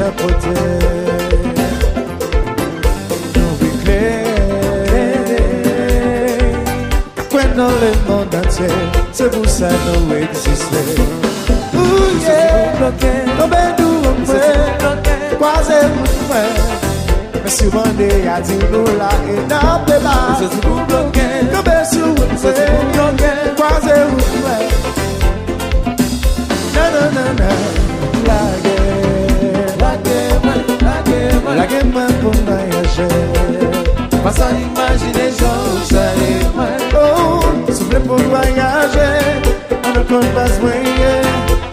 chapeauté. Nous éclairer. Quand dans le monde entier, c'est pour ça nous existons. Tombez nous au point, croisez vous mais si vous demandez à dire nous là et n'a pas là, c'est vous bloquez. Tombez sur vous bloquez, croisez vous non, la guerre pour voyager. Pas sans imaginer gens j'allais. Oh, souffle pour voyager, on ne compte pas se moyen,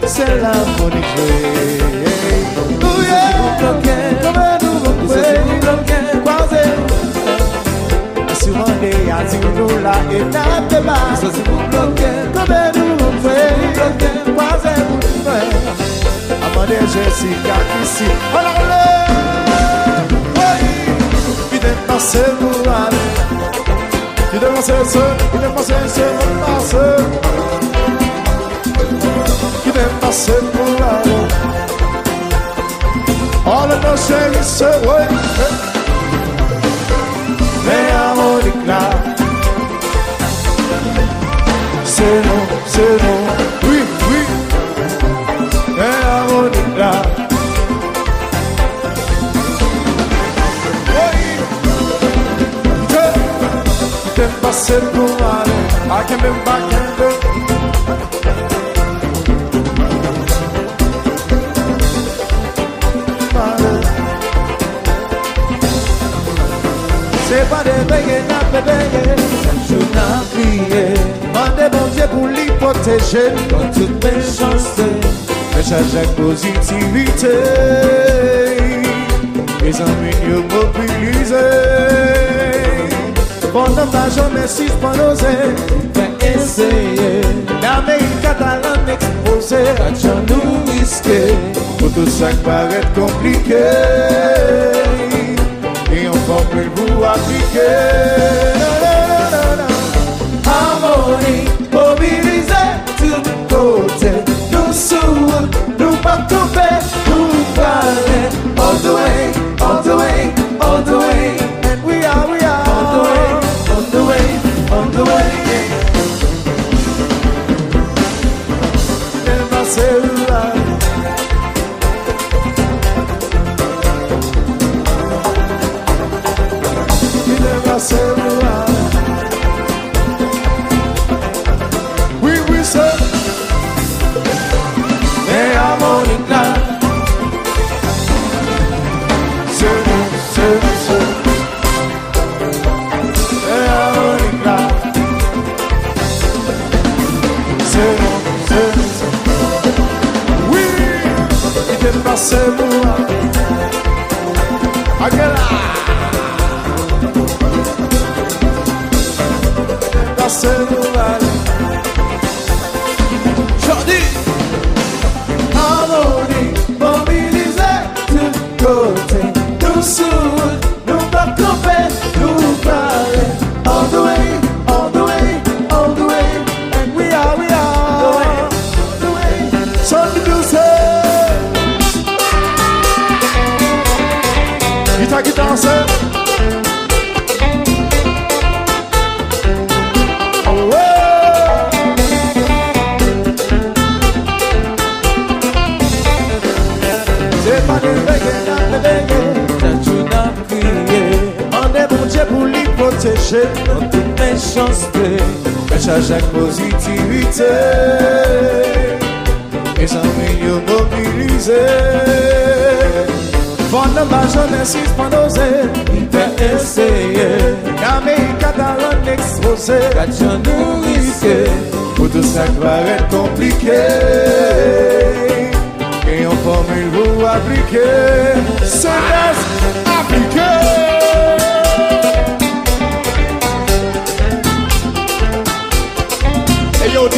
c'est la bonne jouer. Oh yeah, comme nous bloquez, croisez. Assurant des adieux là et n'a pas, c'est vous bloquez, comme nous bloquez, croisez. Amandé Jessica ici. Alors là, oui, il est passé pour aller. Il est passé seul, il est passé seul, il est passé pour aller. Oh le nos chéris se voient. Mais harmonique là, c'est non, oui. Là. Je t'ai passé pour aller. I can be back and go. C'est pas des bégayes, n'a pas bégayé. Je n'ai prié. Mandez mon Dieu pour l'y protéger. Dans toutes mes chances. Chaque positivité, les amis mobilisés. Pendant ma jamais suspenser, mais essayer. L'Amérique catalane exposée, à nous risquer. Pour tout ça qui paraît compliqué, et on formule vous appliquer. Harmonie, mobilisée, tout côté. Nous pas tomber, nous parler. All the way, all the way, all the way. And we are on the way, on the way, on the way. Never say lie. Never say lie. We say. Harmonique là, c'est harmonique là, c'est oui, il est passé moi, Agela, passé moi, Jordi. Mobilisé, tout côté, nous soudons, nous pas camper, nous parler. All the way, all the way, all the way, and we are all the way. Something to say. Guitare qui danse. Pour l'y protéger dans toutes mes chances de chaque positivité et sans milieu mobilisé pendant ma jeunesse suspendoser il peut essayer l'Amérique catalane exposée qu'à nous risquer pour tout ça qui va être compliqué et en formule vous appliquer c'est appliquer. Yo, D.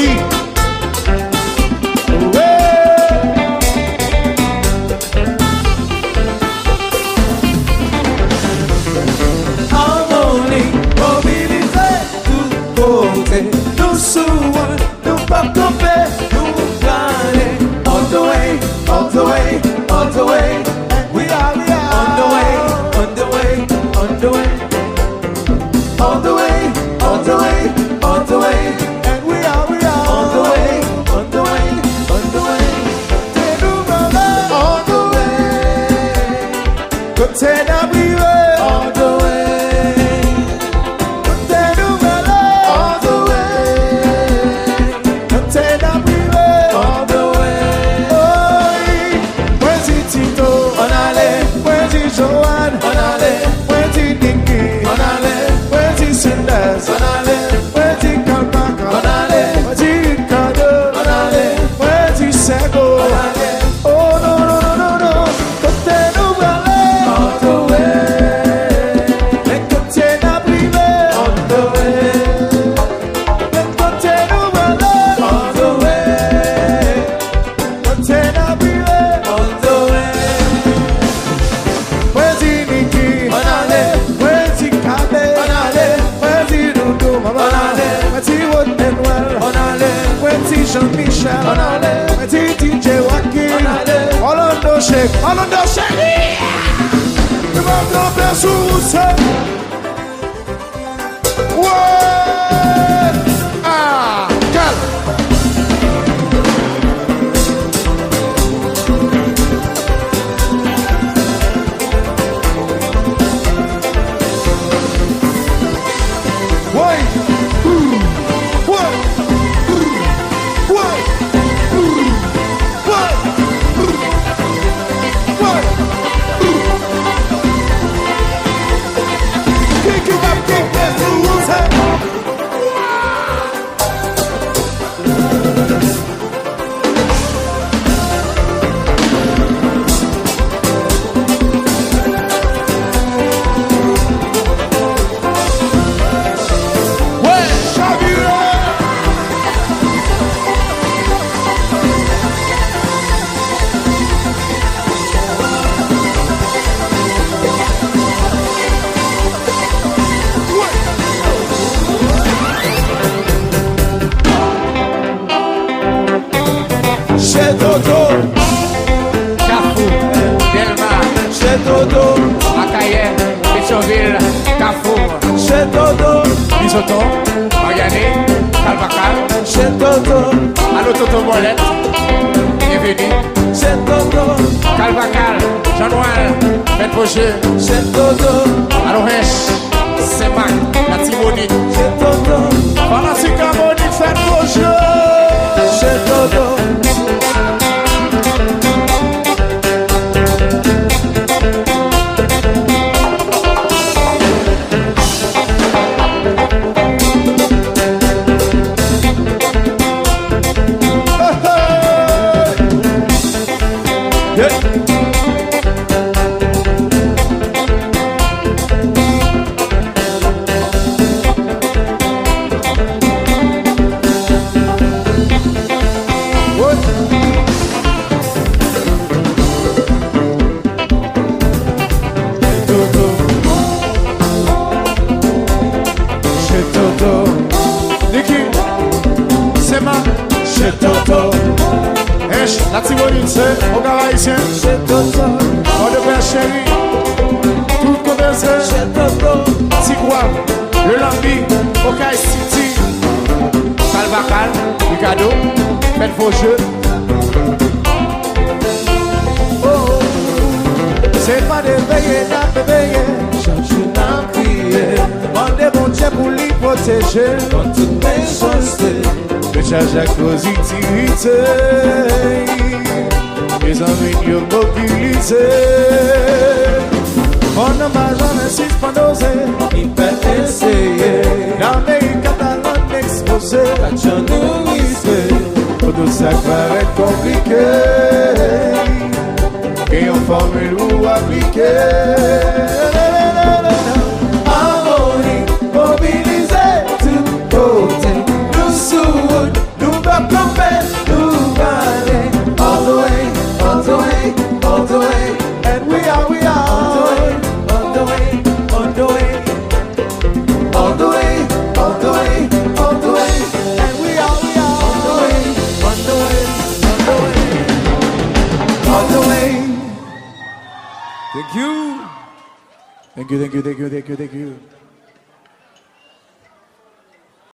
Harmonie, mobilisé, tout côté. Nous souvent, nous pas camper, nous planer. All the way, all the way, all the way. sous ça. Ouais. Ah, calme. Chez Dodo, Carrefour, Delma, chez Dodo, Macaé, Pétionville, Carrefour, chez Dodo, Bisoton, Mariani, Calvacal, chez Dodo, Allo Toto Molette, bienvenue, chez Dodo, Calvacal, Jean-Noël, Ben Pocher, chez Dodo, Allo Hesh, Semak, la Timonique, chez Dodo, pendant ce Camonique fait Pocher, chez Dodo. Chez Toto, Hesh, la Timonique, c'est au Garaïsien, chez Toto, on de père chéri, tout commerce, chez Toto, Tigua, le Lambi, Okai City, Calvacal, Ricardo, faites vos jeux. c'est pas de veiller, n'a pas veillé, cherche n'a prié, demandez mon Dieu pour l'y protéger, dans toutes mes choses, de charge à causité, mes amis nous mobilisés, on n'a pas jamais suspendu, il peut essayer, l'Amérique catalane exposée, la journaliste, tout ça va être compliqué. Et en formule ou appliqué. Harmonie, mobilisé, tout côté. Nous soudons, nous va camper, nous va aller. All the way, all the way, all the way. And we are, on the way, on the way. All the way, all the way, all the way. And we are, on the way, on the way, on the way. On the way. Thank you. Thank you, thank you, thank you, thank you, thank you.